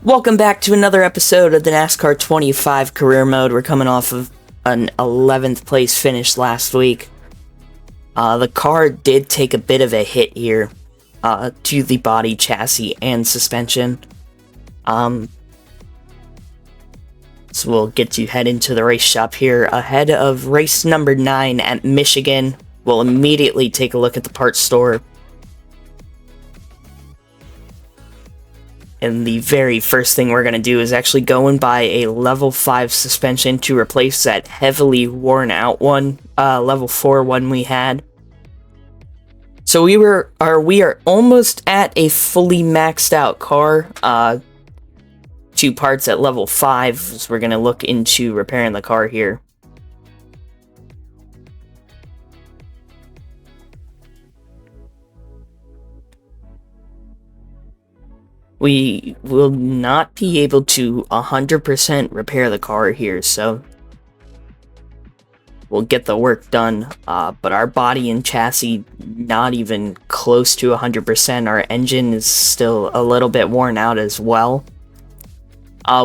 Welcome back to another episode of the NASCAR 25 career mode. We're coming off of an 11th place finish last week. The car did take a bit of a hit here to the body, chassis, and suspension. So we'll get to head into the race shop here ahead of race number 9 at Michigan. We'll immediately take a look at the parts store. And the very first thing we're going to do is actually go and buy a level 5 suspension to replace that heavily worn out one, level 4 one we had. So we are almost at a fully maxed out car. 2 parts at level 5, so we're going to look into repairing the car here. We will not be able to 100% repair the car here, so we'll get the work done, but our body and chassis not even close to 100%. Our engine is still a little bit worn out as well.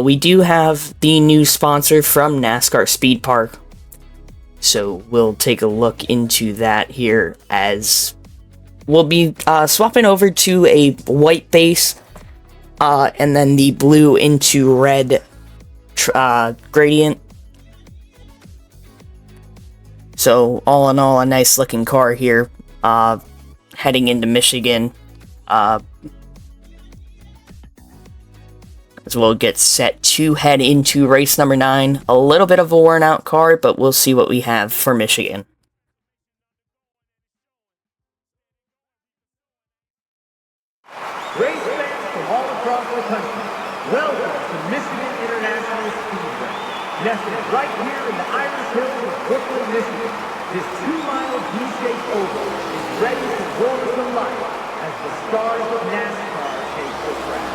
We do have the new sponsor from NASCAR Speed Park, so we'll take a look into that here as we'll be swapping over to a white base. And then the blue into red gradient. So all in all, a nice looking car here, heading into Michigan. As we'll get set to head into race number 9. A little bit of a worn out car, but we'll see what we have for Michigan. Welcome to Michigan International Speedway. Nestled right here in the Irish Hills of Brooklyn, Michigan, this 2-mile V-shaped oval is ready to roar to life as the stars of NASCAR take the track.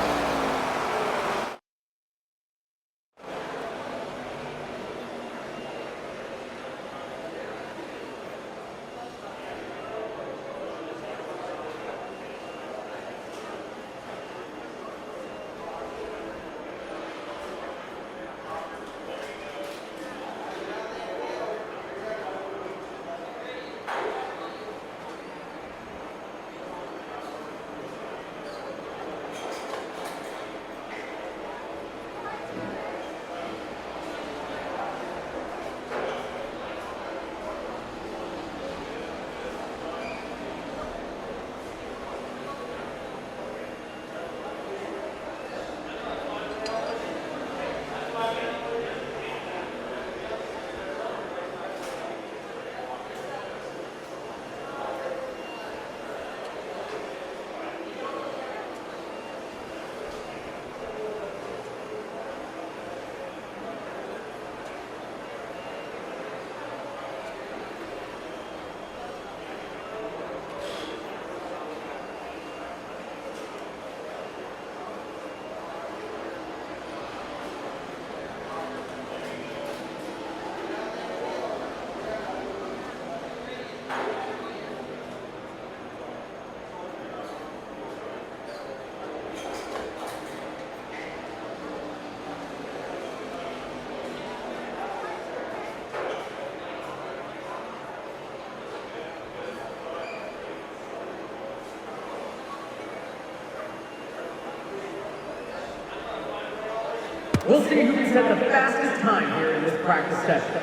We'll see who can set the fastest time here in this practice session.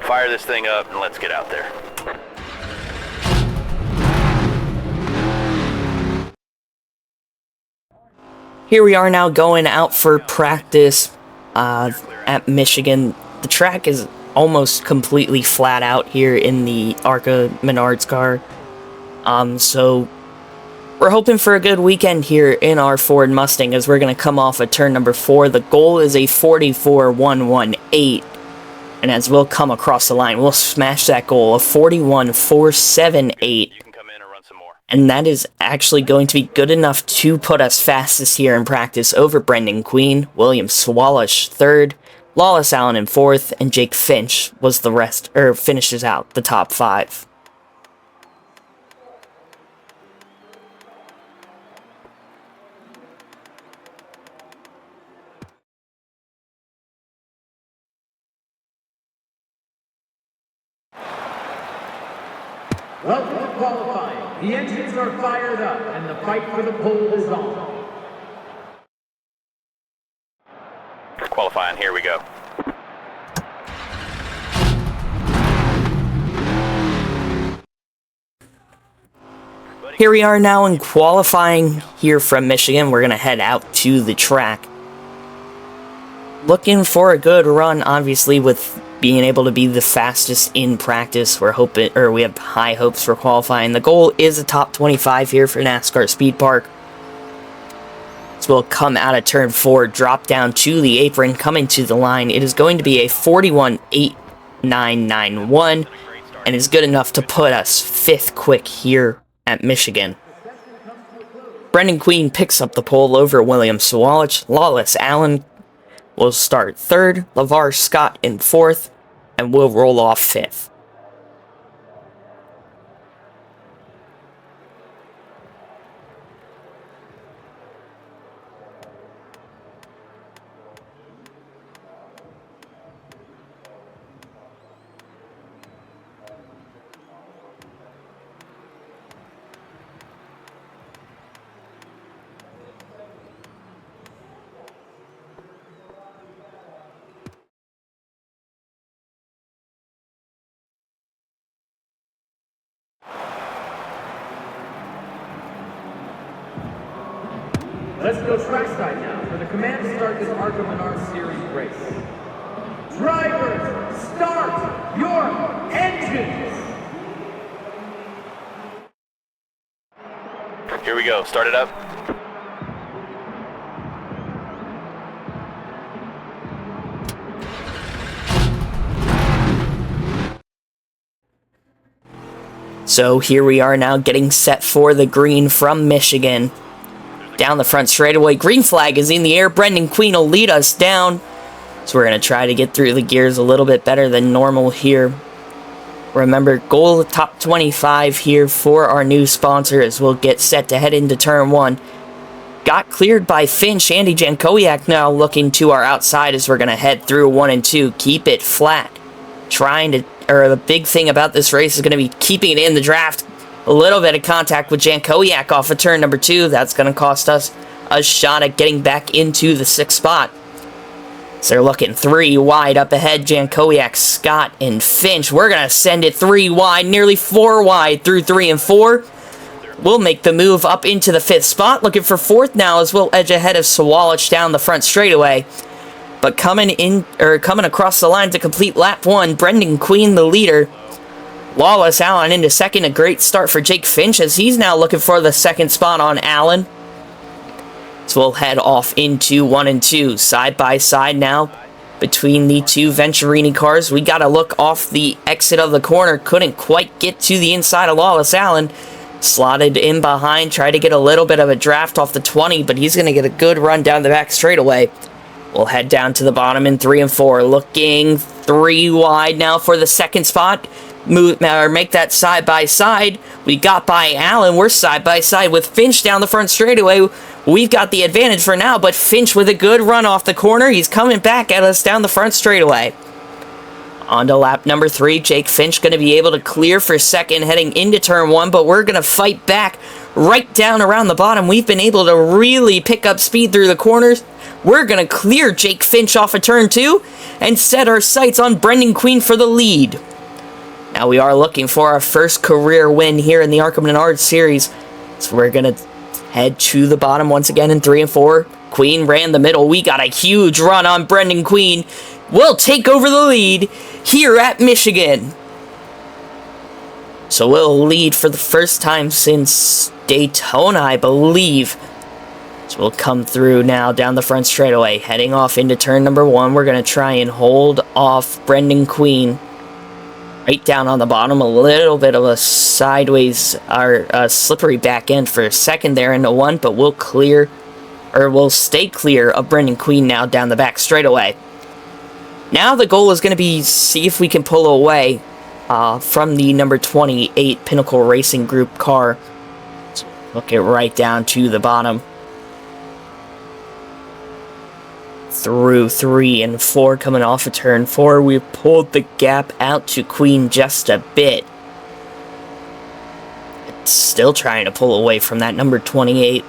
Fire this thing up and let's get out there. Here we are now going out for practice at Michigan. The track is almost completely flat out here in the ARCA Menards car. So we're hoping for a good weekend here in our Ford Mustang as we're going to come off of turn number 4. The goal is a 44.118. And as we'll come across the line, we'll smash that goal of 41.478. And that is actually going to be good enough to put us fastest here in practice over Brendan Queen, William Swalish 3rd, Lawless Allen in 4th, and Jake Finch was the rest, finishes out the top 5. Welcome to qualifying. The engines are fired up and the fight for the pole is on. Qualifying, here we go. Here we are now in qualifying here from Michigan. We're going to head out to the track. Looking for a good run, obviously, with being able to be the fastest in practice. We have high hopes for qualifying. The goal is a top 25 here for NASCAR Speed Park. So we'll come out of turn 4, drop down to the apron, coming to the line. It is going to be a 41.8991 and is good enough to put us 5th quick here at Michigan. Brendan Queen picks up the pole over William Sawalich. Lawless Allen will start 3rd, LeVar Scott in 4th, and will roll off 5th. Let's go trackside now for the command to start this ARCA Menard Series race. Drivers, start your engines! Here we go, start it up. So here we are now getting set for the green from Michigan. Down the front straightaway, green flag is in the air. Brendan Queen will lead us down. So we're going to try to get through the gears a little bit better than normal here. Remember, goal top 25 here for our new sponsor as we'll get set to head into turn 1. Got cleared by Finch. Andy Jankowiak now looking to our outside as we're going to head through 1 and 2. Keep it flat. The big thing about this race is going to be keeping it in the draft. A little bit of contact with Jankowiak off of turn number 2. That's going to cost us a shot at getting back into the 6th spot. So they're looking 3 wide up ahead. Jankowiak, Scott, and Finch. We're going to send it 3 wide, nearly 4 wide through 3 and 4. We'll make the move up into the 5th spot. Looking for 4th now as we'll edge ahead of Sawalich down the front straightaway. But coming across the line to complete lap 1, Brendan Queen, the leader. Lawless Allen into 2nd, a great start for Jake Finch as he's now looking for the 2nd spot on Allen. So we'll head off into 1 and 2, side by side now between the 2 Venturini cars. We got to look off the exit of the corner, couldn't quite get to the inside of Lawless Allen. Slotted in behind, tried to get a little bit of a draft off the 20, but he's going to get a good run down the back straightaway. We'll head down to the bottom in 3 and 4, looking 3 wide now for the 2nd spot. Make that side by side. We got by Allen. We're side by side with Finch down the front straightaway. We've got the advantage for now, but Finch with a good run off the corner. He's coming back at us down the front straightaway. On to lap number 3. Jake Finch going to be able to clear for 2nd heading into turn 1, but we're going to fight back right down around the bottom. We've been able to really pick up speed through the corners. We're going to clear Jake Finch off of turn 2 and set our sights on Brendan Queen for the lead. Now we are looking for our first career win here in the ARCA Menard Series. So we're going to head to the bottom once again in 3 and 4. Queen ran the middle. We got a huge run on Brendan Queen. We'll take over the lead here at Michigan. So we'll lead for the first time since Daytona, I believe. So we'll come through now down the front straightaway. Heading off into turn number 1. We're going to try and hold off Brendan Queen. Right down on the bottom, a little bit of a sideways, or slippery back end for a 2nd there into 1, but we'll stay clear of Brendan Queen now down the back straightaway. Now the goal is going to be see if we can pull away from the number 28 Pinnacle Racing Group car. So look it right down to the bottom. Through 3 and 4, coming off of turn 4, we pulled the gap out to Queen just a bit. still trying to pull away from that number 28.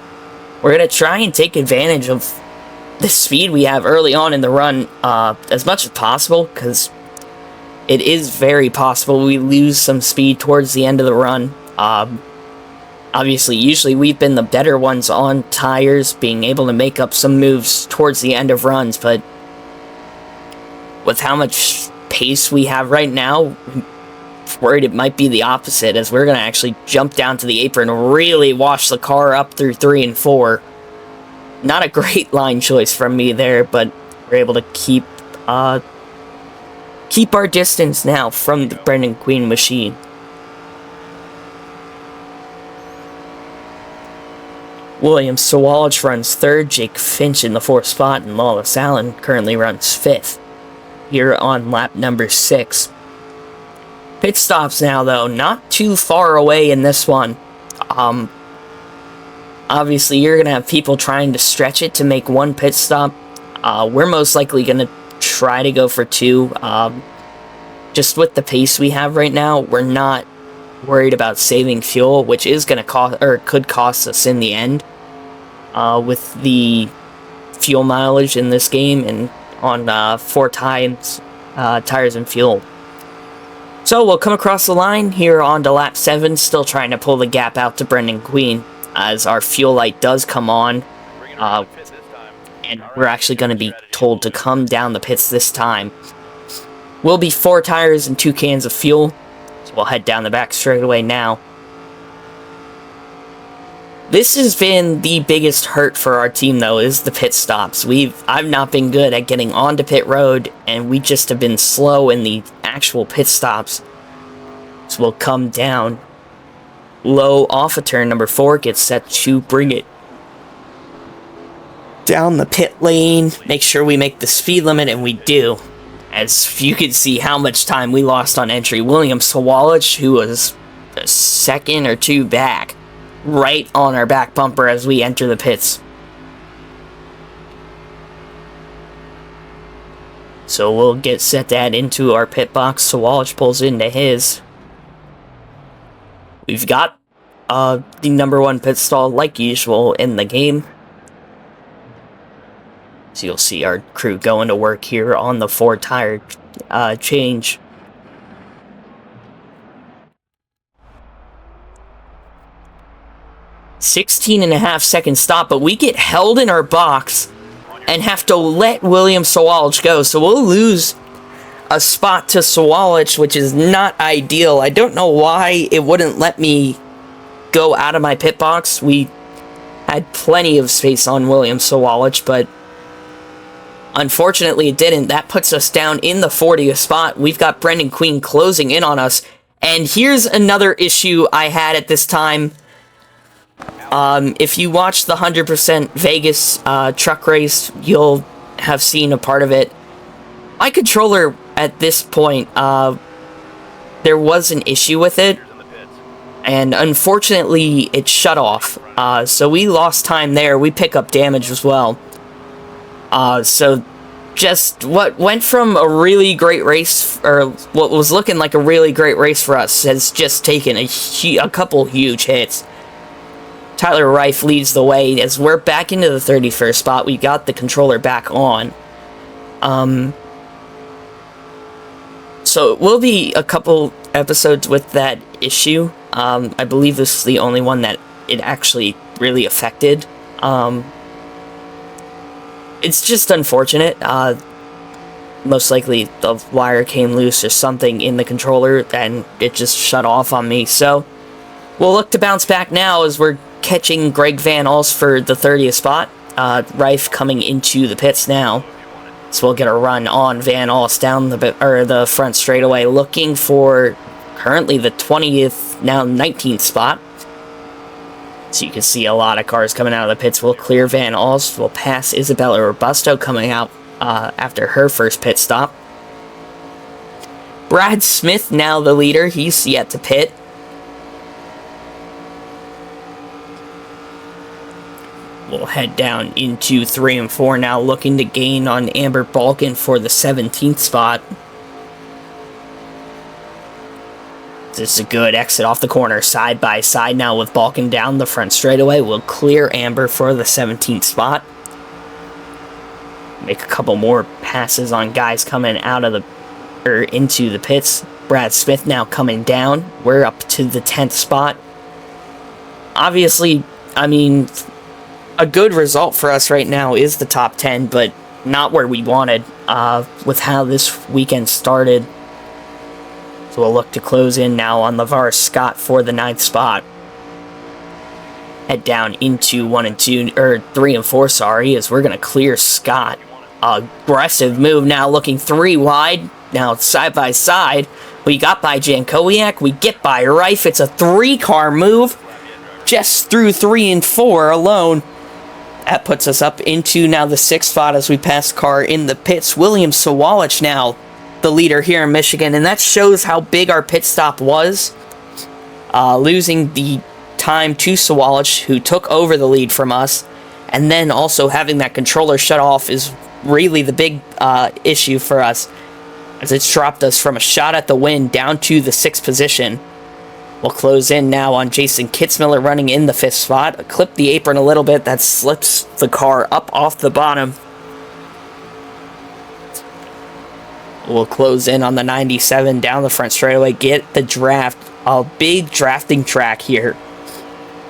We're going to try and take advantage of the speed we have early on in the run as much as possible, because it is very possible we lose some speed towards the end of the run. Obviously, usually we've been the better ones on tires, being able to make up some moves towards the end of runs, but with how much pace we have right now, I'm worried it might be the opposite, as we're going to actually jump down to the apron and really wash the car up through 3 and 4. Not a great line choice from me there, but we're able to keep our distance now from the Brendan Queen machine. William Sawalch runs 3rd, Jake Finch in the 4th spot, and Lawless Allen currently runs 5th here on lap number 6. Pit stops now, though, not too far away in this one. Obviously, you're going to have people trying to stretch it to make 1 pit stop. We're most likely going to try to go for 2. Just with the pace we have right now, we're not worried about saving fuel, which is going to cost, or could cost us in the end, with the fuel mileage in this game and on 4 times tires and fuel. So we'll come across the line here on to lap 7, still trying to pull the gap out to Brendan Queen as our fuel light does come on, and we're actually going to be told to come down the pits this time. Will be 4 tires and 2 cans of fuel. So we'll head down the back straightaway now. This has been the biggest hurt for our team, though, is the pit stops. I've not been good at getting onto pit road, and we just have been slow in the actual pit stops. So we'll come down low off of turn number 4, get set to bring it down the pit lane, make sure we make the speed limit, and we do. As you can see how much time we lost on entry. William Sawalch, who was a second or 2 back, right on our back bumper as we enter the pits. So we'll get set that into our pit box. Sawalch pulls into his. We've got the number 1 pit stall like usual in the game. So you'll see our crew going to work here on the 4 tire change. .5-second stop, but we get held in our box and have to let William Sawalch go. So we'll lose a spot to Sawalch, which is not ideal. I don't know why it wouldn't let me go out of my pit box. We had plenty of space on William Sawalch, but unfortunately it didn't. That puts us down in the 40th spot. We've got Brendan Queen closing in on us. And here's another issue I had at this time. If you watch the 100% Vegas truck race, you'll have seen a part of it. My controller at this point, there was an issue with it, and unfortunately it shut off. So we lost time there. We pick up damage as well. So just what went from a really great race, or what was looking like a really great race for us, has just taken a couple huge hits. Tyler Reif leads the way as we're back into the 31st spot. We got the controller back on. So it will be a couple episodes with that issue. I believe this is the only one that it actually really affected. It's just unfortunate. Most likely the wire came loose or something in the controller and it just shut off on me. So we'll look to bounce back now as we're catching Greg Van Alst for the 30th spot. Reif coming into the pits now. So we'll get a run on Van Alst down the front straightaway, looking for currently the 20th, now 19th spot. So you can see a lot of cars coming out of the pits. We'll clear Van Alst. We'll pass Isabella Robusto coming out after her first pit stop. Brad Smith now the leader. He's yet to pit. We'll head down into 3 and 4 now, looking to gain on Amber Balkan for the 17th spot. This is a good exit off the corner, side by side now with Balkan down the front straightaway. We'll clear Amber for the 17th spot. Make a couple more passes on guys coming out of into the pits. Brad Smith now coming down. We're up to the 10th spot. Obviously, I mean, a good result for us right now is the top 10, but not where we wanted with how this weekend started. So we'll look to close in now on LeVar Scott for the 9th spot. Head down into 1 and 2, or 3 and 4, sorry, as we're going to clear Scott. Aggressive move now, looking 3 wide. Now side by side, we got by Jankowiak, we get by Reif. It's a 3-car move, just through 3 and 4 alone. That puts us up into now the 6th spot as we pass car in the pits. William Sawalich now the leader here in Michigan, and that shows how big our pit stop was. Losing the time to Sawalich, who took over the lead from us, and then also having that controller shut off is really the big issue for us, as it's dropped us from a shot at the win down to the 6th position. We'll close in now on Jason Kitzmiller running in the 5th spot. Clip the apron a little bit, that slips the car up off the bottom. We'll close in on the 97 down the front straightaway, get the draft, a big drafting track here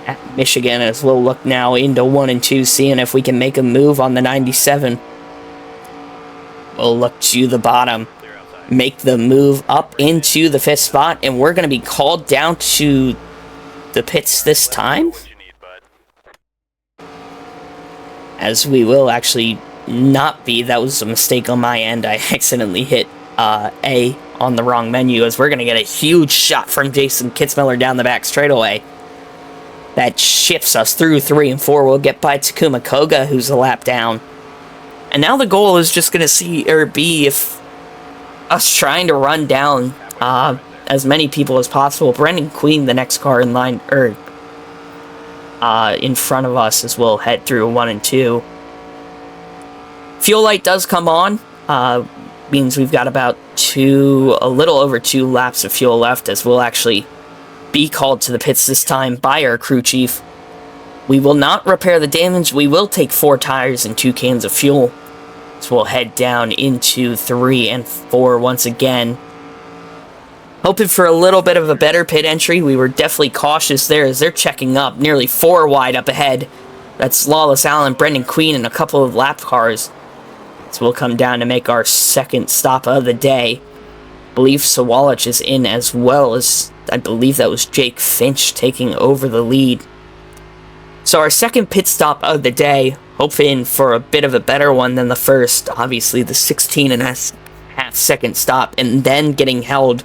at Michigan, as we'll look now into 1 and 2, seeing if we can make a move on the 97. We'll look to the bottom, make the move up into the 5th spot, and we're going to be called down to the pits this time, as we will actually not be. That was a mistake on my end. I accidentally hit A on the wrong menu, as we're going to get a huge shot from Jason Kitzmiller down the back straightaway. That shifts us through 3 and 4. We'll get by Takuma Koga, who's a lap down. And now the goal is just going to be if us trying to run down as many people as possible. Brendan Queen, the next car in line, in front of us, as we'll head through 1 and 2. Fuel light does come on, means we've got about a little over 2 laps of fuel left, as we'll actually be called to the pits this time by our crew chief. We will not repair the damage. We will take 4 tires and 2 cans of fuel. So we'll head down into 3 and 4 once again. Hoping for a little bit of a better pit entry. We were definitely cautious there, as they're checking up nearly 4 wide up ahead. That's Lawless Allen, Brendan Queen, and a couple of lap cars. So we'll come down to make our 2nd stop of the day. I believe Sawalich is in, as well as I believe that was Jake Finch taking over the lead. So our 2nd pit stop of the day, hoping for a bit of a better one than the first. Obviously the 16.5 second stop, and then getting held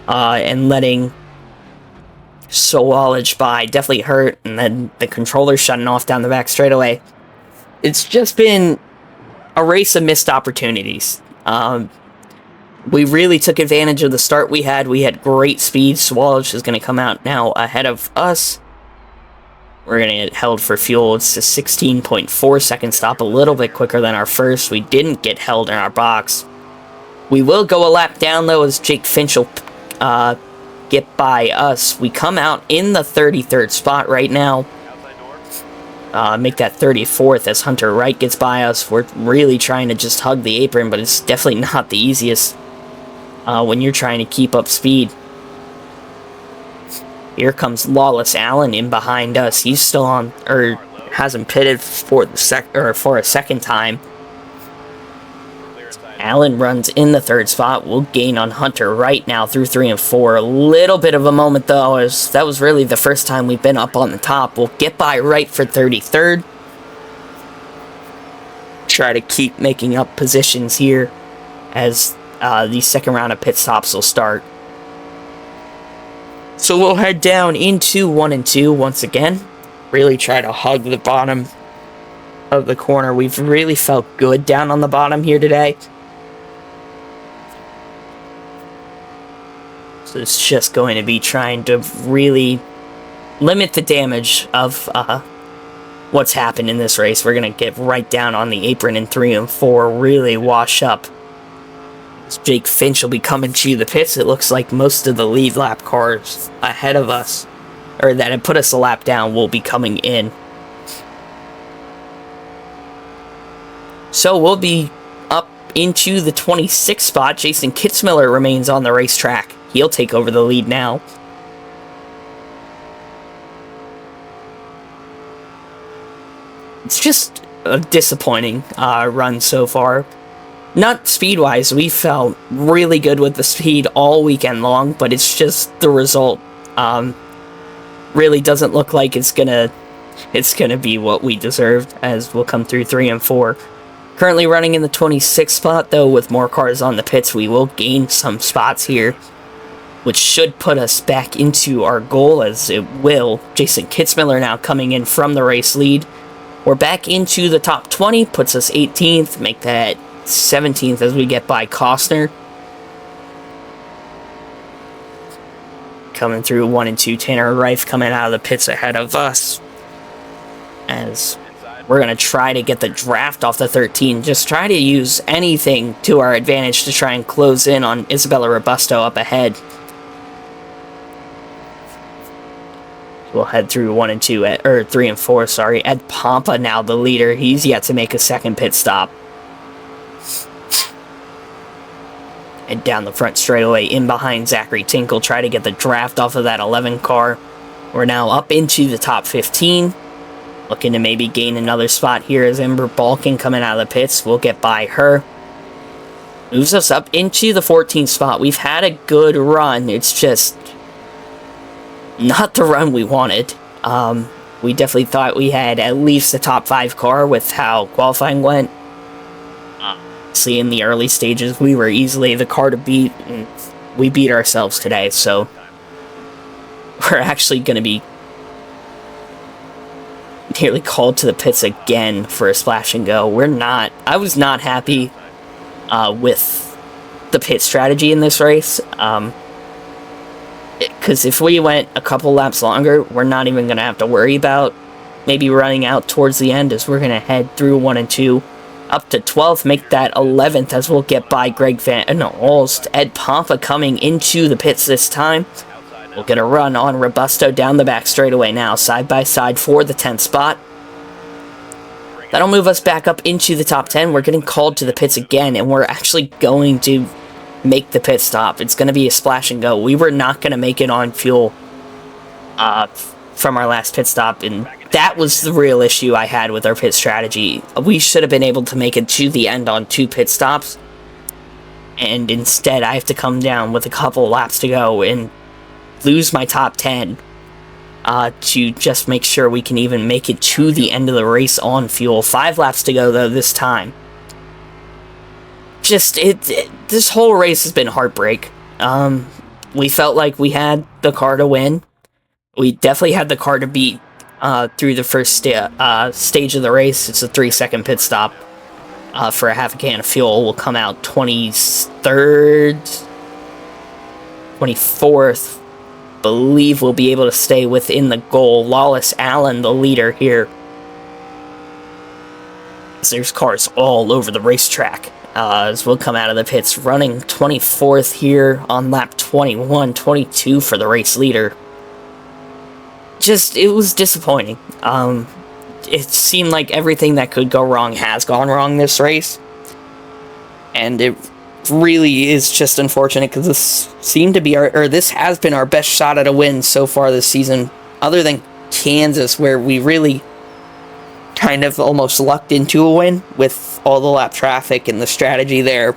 and letting Sawalich by definitely hurt, and then the controller shutting off down the back straightaway. It's just been a race of missed opportunities. We really took advantage of the start we had. We had great speed. Sawalich is going to come out now ahead of us. We're going to get held for fuel. It's a 16.4 second stop, a little bit quicker than our first. We didn't get held in our box. We will go a lap down, though, as Jake Finch will get by us. We come out in the 33rd spot right now. Make that 34th as Hunter Wright gets by us. We're really trying to just hug the apron, but it's definitely not the easiest when you're trying to keep up speed. Here comes Lawless Allen in behind us. He's still on, or hasn't pitted for the for a second time. Allen runs in the 3rd spot. We'll gain on Hunter Wright now through 3 and 4. A little bit of a moment, though, as that was really the first time we've been up on the top. We'll get by Wright for 33rd. Try to keep making up positions here as the 2nd round of pit stops will start. So we'll head down into 1 and 2 once again. Really try to hug the bottom of the corner. We've really felt good down on the bottom here today. So it's just going to be trying to really limit the damage of what's happened in this race. We're going to get right down on the apron in 3 and 4, really wash up. Jake Finch will be coming to the pits. It looks like most of the lead lap cars ahead of us, or that had put us a lap down, will be coming in. So we'll be up into the 26th spot. Jason Kitzmiller remains on the racetrack. He'll take over the lead now. It's just a disappointing run so far. Not speed-wise, we felt really good with the speed all weekend long, but it's just the result really doesn't look like it's gonna be what we deserved, as we'll come through 3 and 4. Currently running in the 26th spot, though, with more cars on the pits. We will gain some spots here, which should put us back into our goal, as it will. Jason Kitzmiller now coming in from the race lead. We're back into the top 20, puts us 18th, make that 17th as we get by Costner. Coming through 1 and 2, Tanner Reif coming out of the pits ahead of us, as we're going to try to get the draft off the 13. Just try to use anything to our advantage to try and close in on Isabella Robusto up ahead. We'll head through 1 and 2, or 3 and 4, sorry. Ed Pompa now the leader. He's yet to make a second pit stop. And down the front straightaway, in behind Zachary Tinkle, try to get the draft off of that 11 car. We're now up into the top 15. Looking to maybe gain another spot here as Ember Balkin coming out of the pits. We'll get by her. Moves us up into the 14th spot. We've had a good run. It's just not the run we wanted. We definitely thought we had at least a top 5 car with how qualifying went. See, in the early stages, we were easily the car to beat, and we beat ourselves today, so we're actually going to be nearly called to the pits again for a splash and go. I was not happy with the pit strategy in this race, because if we went a couple laps longer, we're not even going to have to worry about maybe running out towards the end, as we're going to head through 1 and 2 up to 12th, make that 11th, as we'll get by Greg Van Alst. Ed Pompa coming into the pits this time. We'll get a run on Robusto down the back straightaway now, side by side for the 10th spot. That'll move us back up into the top 10. We're getting called to the pits again, and we're actually going to make the pit stop. It's going to be a splash and go. We were not going to make it on fuel from our last pit stop, and that was the real issue I had with our pit strategy. We should have been able to make it to the end on 2 pit stops, and instead I have to come down with a couple laps to go and lose my top 10 to just make sure we can even make it to the end of the race on fuel. 5 laps to go, though, this time. This whole race has been heartbreak. We felt like we had the car to win. We definitely had the car to beat through the first stage of the race. It's a 3-second pit stop for a half a can of fuel. We'll come out 23rd, 24th. Believe we'll be able to stay within the goal. Lawless Allen, the leader here. There's cars all over the racetrack as we'll come out of the pits, running 24th here on lap 21, 22 for the race leader. It was disappointing. It seemed like everything that could go wrong has gone wrong this race, and it really is just unfortunate, because this has been our best shot at a win so far this season, other than Kansas, where we really kind of almost lucked into a win with all the lap traffic and the strategy there.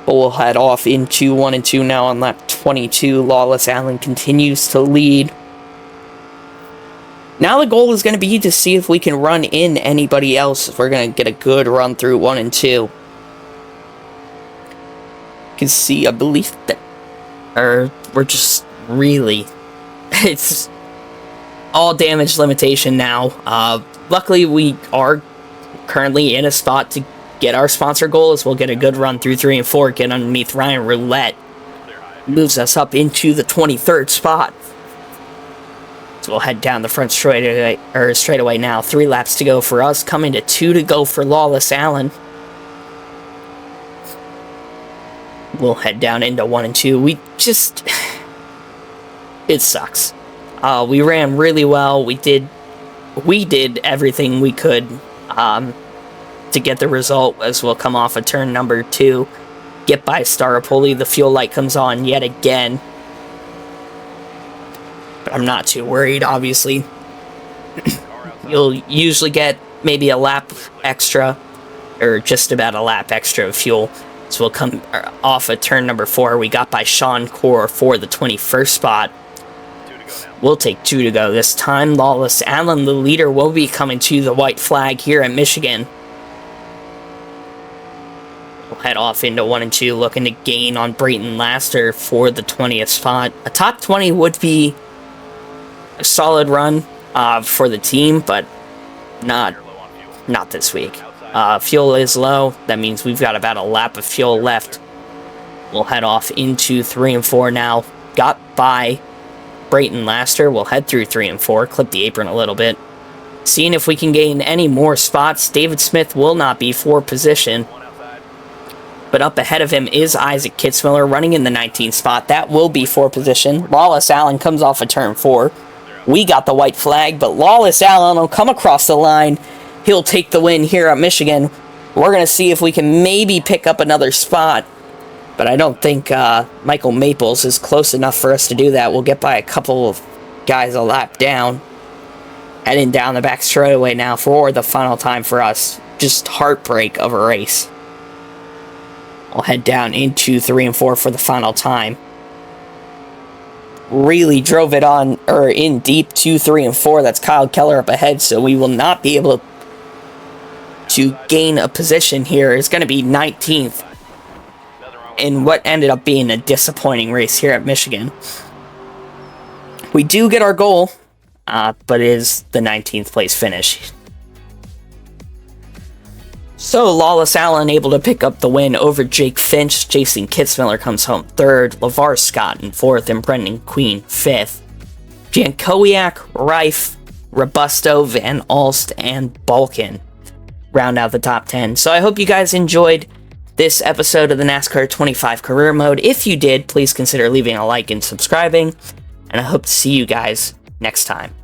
But we'll head off into 1 and 2 now on lap 22. Lawless Allen continues to lead. Now the goal is going to be to see if we can run in anybody else, if we're going to get a good run through 1 and 2. You can see, I believe that we're just really, it's all damage limitation now. Luckily, we are currently in a spot to get our sponsor goal, as we'll get a good run through 3 and 4, get underneath Ryan Roulette. Moves us up into the 23rd spot. So we'll head down the front straightaway now. 3 laps to go for us, coming to 2 to go for Lawless Allen. we'll head down into 1 and 2. It sucks. We ran really well. We did everything we could to get the result, as we'll come off of turn number 2. Get by Staropoli. The fuel light comes on yet again. But I'm not too worried, obviously. You'll usually get maybe a lap extra, or just about a lap extra of fuel. So we'll come off of turn number 4. We got by Sean Core for the 21st spot. We'll take 2 to go this time. Lawless Allen, the leader, will be coming to the white flag here at Michigan. We'll head off into 1 and 2, looking to gain on Brayton Laster for the 20th spot. A top 20 would be a solid run for the team, but not this week. Fuel is low. That means we've got about a lap of fuel left. We'll head off into 3 and 4 now. Got by Brayton Laster. We'll head through 3 and 4, clip the apron a little bit. Seeing if we can gain any more spots. David Smith will not be for position. But up ahead of him is Isaac Kitzmiller running in the 19th spot. That will be for position. Lawless Allen comes off of turn 4. We got the white flag, but Lawless Allen will come across the line. He'll take the win here at Michigan. We're going to see if we can maybe pick up another spot. But I don't think Michael Maples is close enough for us to do that. We'll get by a couple of guys a lap down. Heading down the back straightaway now for the final time for us. Just heartbreak of a race. I'll head down into 3 and 4 for the final time. Really drove it on, or in deep to 3 and 4. That's Kyle Keller up ahead, so we will not be able to gain a position here. It's going to be 19th in what ended up being a disappointing race here at Michigan. We do get our goal, but it is the 19th place finish. So Lawless Allen able to pick up the win over Jake Finch. Jason Kitzmiller comes home 3rd. LeVar Scott in 4th, and Brendan Queen 5th. Jankowiak, Reif, Robusto, Van Alst, and Balkan round out the top 10. So I hope you guys enjoyed this episode of the NASCAR 25 Career Mode. If you did, please consider leaving a like and subscribing. And I hope to see you guys next time.